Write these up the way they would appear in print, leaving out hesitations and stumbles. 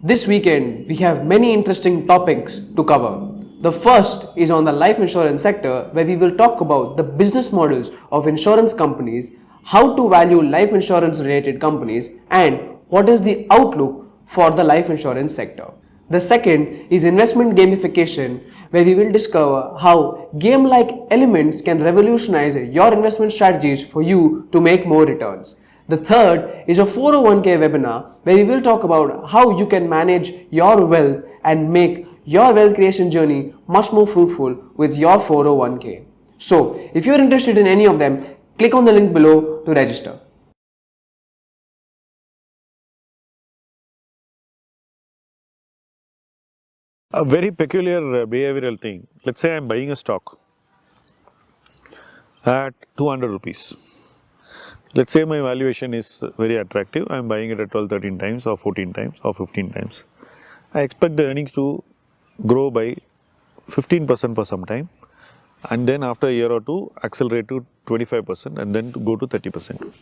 This weekend, we have many interesting topics to cover. The first is on the life insurance sector, where we will talk about the business models of insurance companies, how to value life insurance related companies, and what is the outlook for the life insurance sector. The second is investment gamification, where we will discover how game-like elements can revolutionize your investment strategies for you to make more returns. The third is a 401k webinar, where we will talk about how you can manage your wealth and make your wealth creation journey much more fruitful with your 401k. So, if you're interested in any of them, click on the link below to register. A very peculiar behavioral thing. Let's say I'm buying a stock at 200 rupees. Let's say my valuation is very attractive. I'm buying it at 12, 13 times or 14 times or 15 times. I expect the earnings to grow by 15% for some time, and then after a year or two accelerate to 25% and then to go to 30%.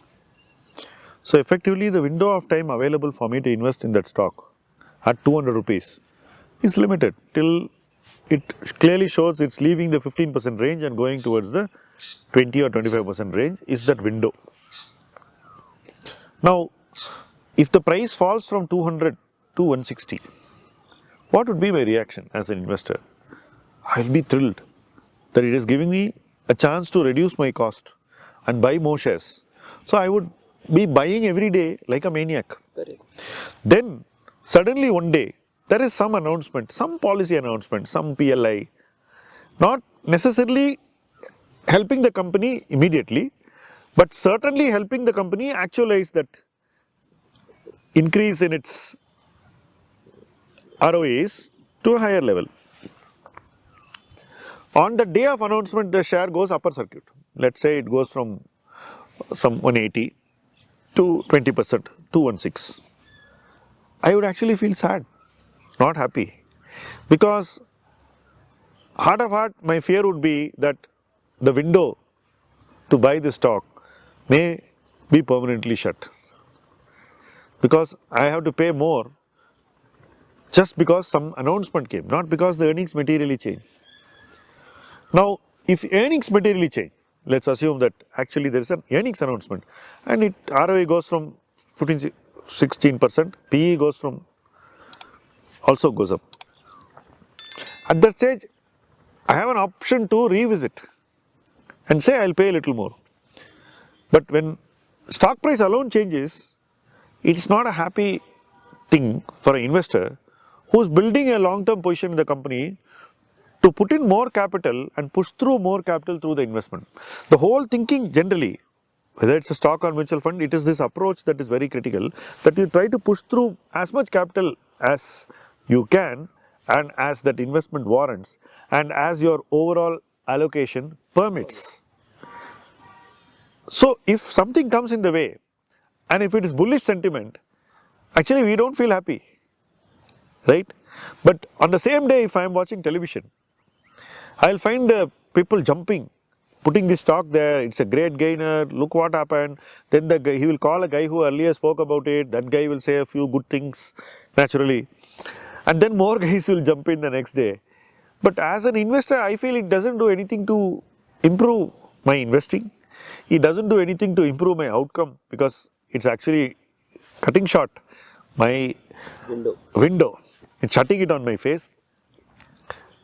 So effectively the window of time available for me to invest in that stock at 200 rupees is limited till it clearly shows it's leaving the 15% range and going towards the 20 or 25% range is that window. Now, if the price falls from 200 to 160, what would be my reaction as an investor? I'll be thrilled that it is giving me a chance to reduce my cost and buy more shares. So I would be buying every day like a maniac. Correct. Then suddenly one day there is some announcement, some policy announcement, some PLI, not necessarily helping the company immediately, but certainly helping the company actualize that increase in its ROAs to a higher level. On the day of announcement, the share goes upper circuit. Let's say it goes from some 180 to 20% to 16. I would actually feel sad, not happy, because heart of heart, my fear would be that the window to buy the stock may be permanently shut, because I have to pay more just because some announcement came, not because the earnings materially change. Now, if earnings materially change, let's assume that actually there is an earnings announcement and ROA goes from 15, 16%, PE also goes up. At that stage, I have an option to revisit and say I'll pay a little more. But when stock price alone changes, it's not a happy thing for an investor who's building a long-term position in the company to put in more capital and push through more capital through the investment. The whole thinking generally, whether it's a stock or mutual fund, it is this approach that is very critical, that you try to push through as much capital as you can and as that investment warrants and as your overall allocation permits. So if something comes in the way and if it is bullish sentiment, actually we don't feel happy, right? But on the same day, if I am watching television, I'll find people jumping, putting the stock there, it's a great gainer, look what happened. Then the guy, he will call a guy who earlier spoke about it, that guy will say a few good things naturally. And then more guys will jump in the next day. But as an investor, I feel it doesn't do anything to improve my investing. It doesn't do anything to improve my outcome, because it's actually cutting short my window. It's shutting it on my face.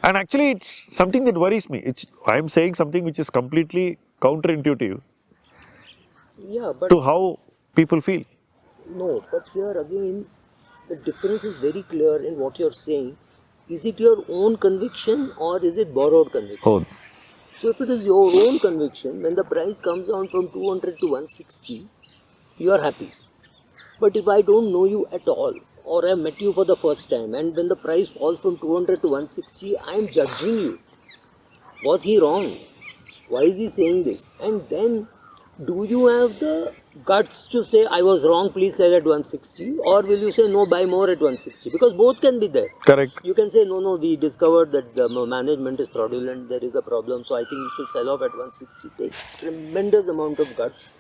And actually it's something that worries me. I am saying something which is completely counterintuitive to how people feel. No, but here again, the difference is very clear in what you're saying. Is it your own conviction or is it borrowed conviction? Oh. So if it is your own conviction, when the price comes down from 200 to 160, you are happy. But if I don't know you at all, or I met you for the first time, and when the price falls from 200 to 160, I am judging you. Was he wrong? Why is he saying this? And then, do you have the guts to say, I was wrong, please sell at 160? Or will you say, no, buy more at 160? Because both can be there. Correct. You can say, no, we discovered that the management is fraudulent, there is a problem, so I think you should sell off at 160. It takes tremendous amount of guts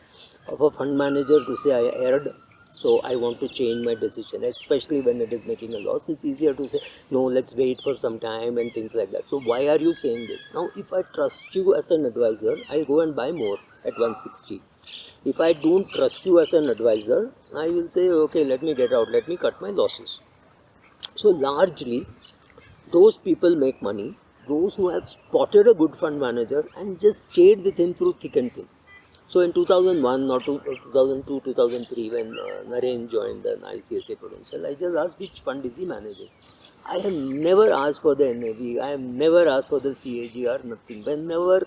of a fund manager to say, I erred. so I want to change my decision, especially when it is making a loss. It's easier to say, no, let's wait for some time and things like that. So why are you saying this? Now, if I trust you as an advisor, I'll go and buy more at 160. If I don't trust you as an advisor, I will say, okay, let me get out, let me cut my losses. So largely, those people make money, those who have spotted a good fund manager and just stayed with him through thick and thin. So in 2001 or 2002, 2003, when Naren joined an ICSA Prudential, I just asked which fund is he managing. I have never asked for the NAV, I have never asked for the CAGR, nothing. Whenever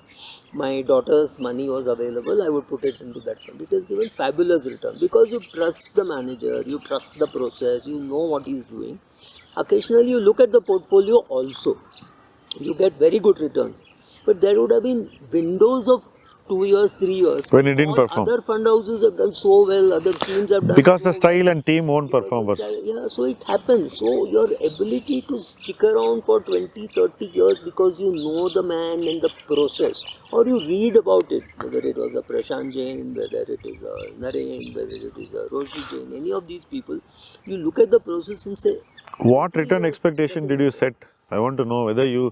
my daughter's money was available, I would put it into that fund. It has given fabulous return because you trust the manager, you trust the process, you know what he's doing. Occasionally you look at the portfolio also, you get very good returns. But there would have been windows of 2 years, 3 years. When it didn't All perform. other fund houses have done so well, other teams have done Because so the style well. and team won't Because perform the was. style- yeah, so it happens. So your ability to stick around for 20, 30 years because you know the man and the process, or you read about it, whether it was a Prashant Jain, whether it is a Naren, whether it is a Roshi Jain, any of these people, you look at the process and say, What return expectation did you set? I want to know whether you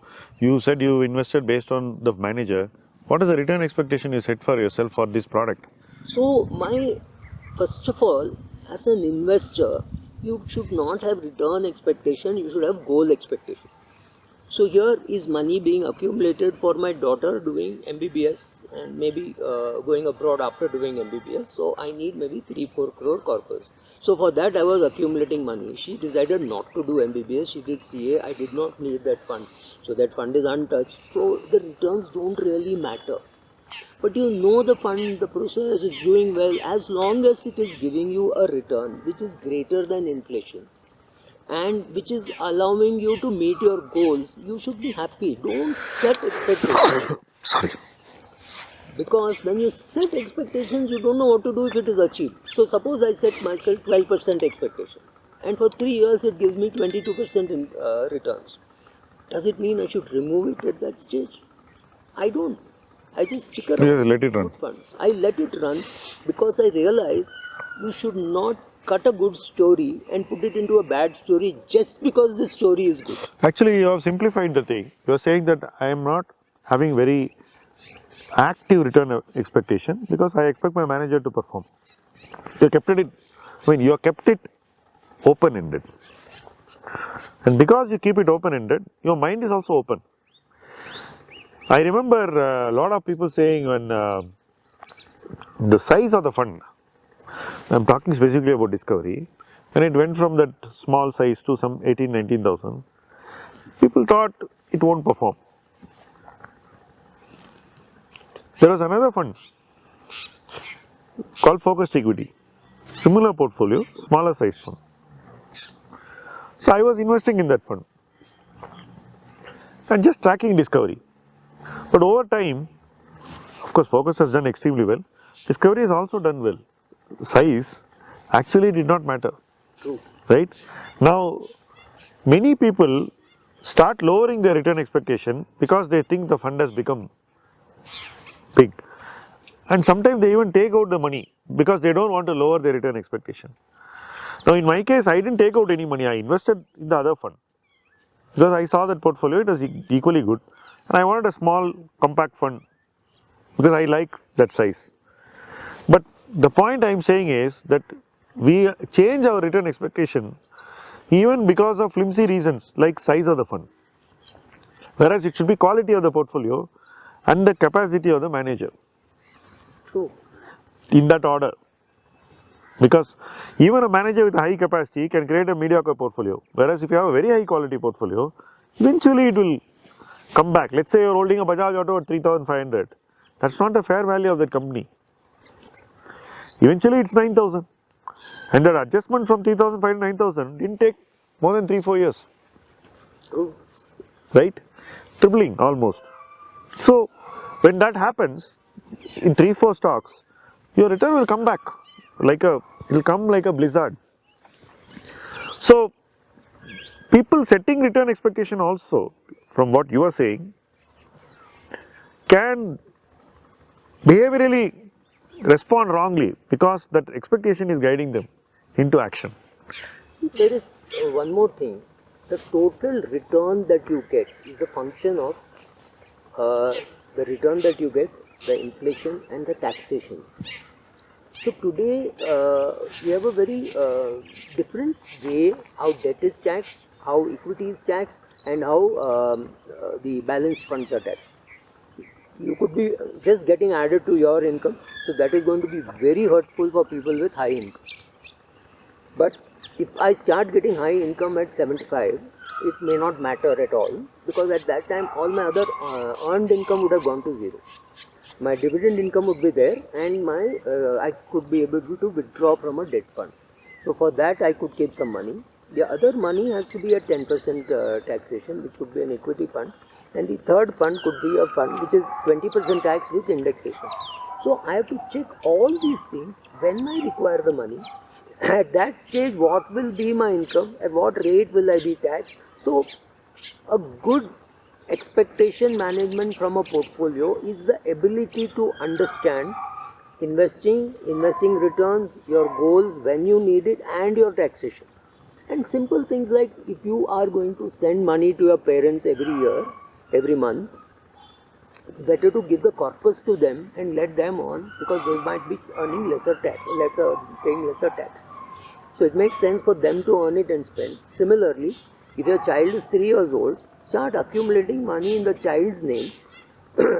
said you invested based on the manager. What is the return expectation you set for yourself for this product? so my, first of all, as an investor, you should not have return expectation, you should have goal expectation. So here is money being accumulated for my daughter doing MBBS and maybe going abroad after doing MBBS. So I need maybe 3-4 crore corpus. So for that I was accumulating money. She decided not to do MBBS. She did CA. I did not need that fund. So that fund is untouched. So the returns don't really matter. But you know the fund, the process is doing well as long as it is giving you a return which is greater than inflation and which is allowing you to meet your goals, you should be happy. Don't set expectations. Sorry. Because when you set expectations, you don't know what to do if it is achieved. So suppose I set myself 12% expectation and for 3 years it gives me 22% in returns. Does it mean I should remove it at that stage? I don't. I just stick around. Yeah, let it run. Good funds. I let it run because I realize you should not cut a good story and put it into a bad story just because the story is good. Actually, you have simplified the thing. You are saying that I am not having very active return expectation because I expect my manager to perform. You kept it. You have kept it open-ended, and because you keep it open-ended, your mind is also open. I remember a lot of people saying when the size of the fund, I'm talking specifically about Discovery, when it went from that small size to some 18, 19,000, people thought it won't perform. There was another fund called Focused Equity, similar portfolio, smaller size fund. So I was investing in that fund and just tracking Discovery. But over time, of course, Focus has done extremely well. Discovery has also done well. Size actually did not matter. True. Right? Now, many people start lowering their return expectation because they think the fund has become big. And sometimes they even take out the money because they don't want to lower their return expectation. Now, in my case, I didn't take out any money. I invested in the other fund because I saw that portfolio, it was equally good. And I wanted a small compact fund because I like that size. But the point I am saying is that we change our return expectation even because of flimsy reasons like size of the fund. Whereas it should be quality of the portfolio and the capacity of the manager. True. In that order. Because even a manager with a high capacity can create a mediocre portfolio. Whereas if you have a very high quality portfolio, eventually it will come back. Let's say you are holding a Bajaj Auto at 3,500. That's not the fair value of that company. Eventually it's 9,000. And that adjustment from 3,500 to 9,000 didn't take more than 3-4 years. True. Right? Tripling almost. So when that happens in 3-4 stocks, your return will come back it will come like a blizzard. So people setting return expectation also, from what you are saying, can behaviorally respond wrongly because that expectation is guiding them. into action. See, there is one more thing. The total return that you get is a function of the return that you get, the inflation, and the taxation. So today we have a very different way how debt is taxed, how equity is taxed, and how the balanced funds are taxed. You could be just getting added to your income, so that is going to be very hurtful for people with high income. But if I start getting high income at 75, it may not matter at all, because at that time all my other earned income would have gone to zero. My dividend income would be there, and I could be able to withdraw from a debt fund. So for that I could keep some money. The other money has to be at 10% taxation, which could be an equity fund, and the third fund could be a fund which is 20% tax with indexation. So I have to check all these things when I require the money. At that stage, what will be my income? At what rate will I be taxed? So a good expectation management from a portfolio is the ability to understand investing returns, your goals, when you need it, and your taxation. And simple things like, if you are going to send money to your parents every year, every month, it's better to give the corpus to them and let them earn, because they might be earning paying lesser tax. So it makes sense for them to earn it and spend. Similarly, if your child is 3 years old, start accumulating money in the child's name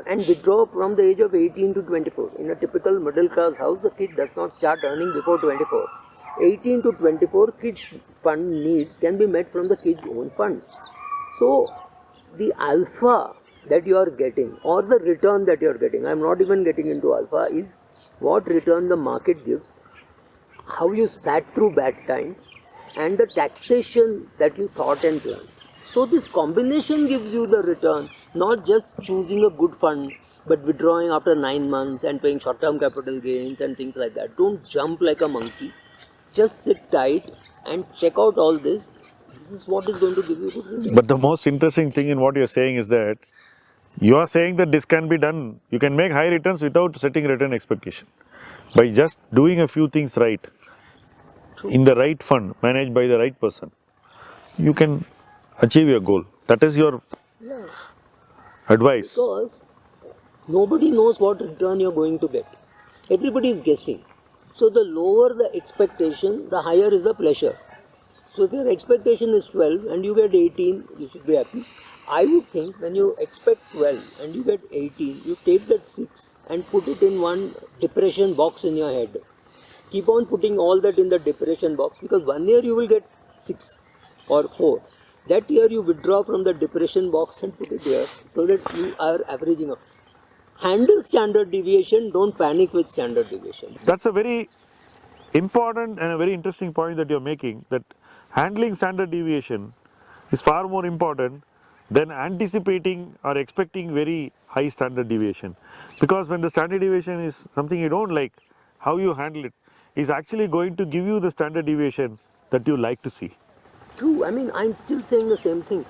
and withdraw from the age of 18 to 24. In a typical middle class house, the kid does not start earning before 24. 18 to 24, kids' fund needs can be met from the kids' own funds. So the alpha that you are getting, or the return that you are getting, I am not even getting into alpha, is what return the market gives, how you sat through bad times, and the taxation that you thought and planned. So this combination gives you the return, not just choosing a good fund, but withdrawing after 9 months and paying short-term capital gains and things like that. Don't jump like a monkey. Just sit tight and check out all this. This is what is going to give you good return. But the most interesting thing in what you're saying is that you are saying that this can be done. You can make high returns without setting return expectation. By just doing a few things right, in the right fund, managed by the right person, you can achieve your goal. That is your Yeah, advice. because nobody knows what return you're going to get. Everybody is guessing. So the lower the expectation, the higher is the pleasure. So if your expectation is 12 and you get 18, you should be happy. I would think when you expect 12 and you get 18, you take that 6 and put it in one depression box in your head. Keep on putting all that in the depression box, because 1 year you will get 6 or 4. That year you withdraw from the depression box and put it here, so that you are averaging up. Handle standard deviation, don't panic with standard deviation. That's a very important and a very interesting point that you're making, that handling standard deviation is far more important than anticipating or expecting very high standard deviation. Because when the standard deviation is something you don't like, how you handle it is actually going to give you the standard deviation that you like to see. True, I mean, I'm still saying the same thing.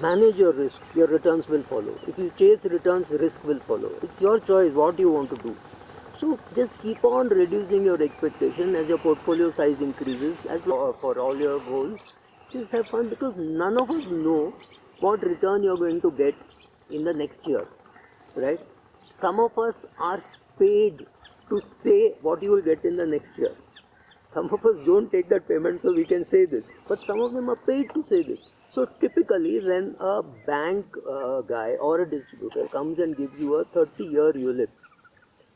Manage your risk, your returns will follow. If you chase returns, risk will follow. It's your choice what you want to do. So just keep on reducing your expectation as your portfolio size increases, as for all your goals. Just have fun, because none of us know what return you're going to get in the next year, right? Some of us are paid to say what you will get in the next year. Some of us don't take that payment, so we can say this, but some of them are paid to say this. So typically when a bank guy or a distributor comes and gives you a 30-year ULIP,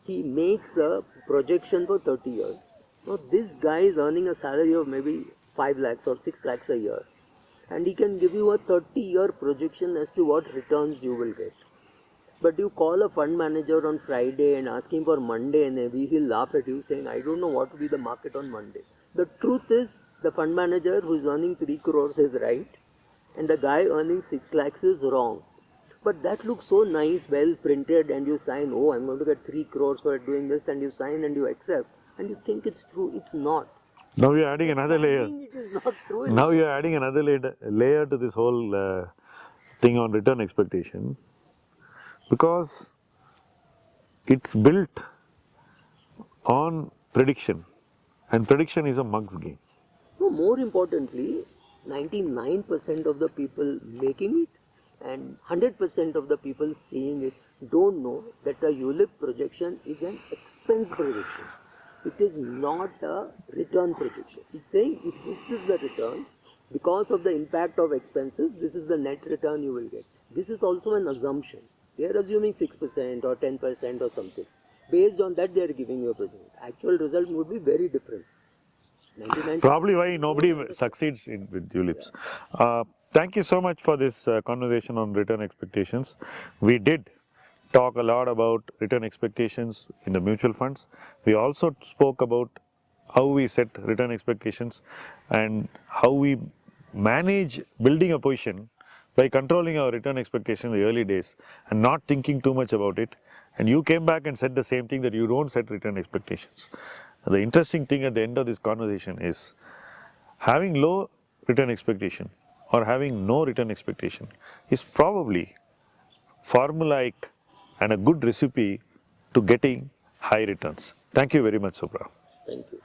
he makes a projection for 30 years. Now this guy is earning a salary of maybe 5 lakhs or 6 lakhs a year, and he can give you a 30-year projection as to what returns you will get. But you call a fund manager on Friday and ask him for Monday, and maybe he'll laugh at you saying, I don't know what will be the market on Monday. The truth is, the fund manager who is earning 3 crores is right, and the guy earning 6 lakhs is wrong. But that looks so nice, well printed, and you sign, oh, I'm going to get 3 crores for doing this, and you sign and you accept, and you think it's true. It's not. Now you're adding another layer. It is not true. Now you're adding another layer to this whole thing on return expectation, because it's built on prediction. and prediction is a mug's game. No, more importantly, 99% of the people making it and 100% of the people seeing it don't know that the ULIP projection is an expense projection. It is not a return projection. It's saying if this is the return, because of the impact of expenses, this is the net return you will get. This is also an assumption. They are assuming 6% or 10% or something. Based on that, they are giving you a projection. Actual result would be very different. 99 Probably why nobody succeeds with ULIPs. Thank you so much for this conversation on return expectations. We did talk a lot about return expectations in the mutual funds. We also spoke about how we set return expectations and how we manage building a position by controlling our return expectation in the early days and not thinking too much about it. And you came back and said the same thing, that you don't set return expectations. The interesting thing at the end of this conversation is having low return expectation or having no return expectation is probably formulaic and a good recipe to getting high returns. Thank you very much, Subra. Thank you.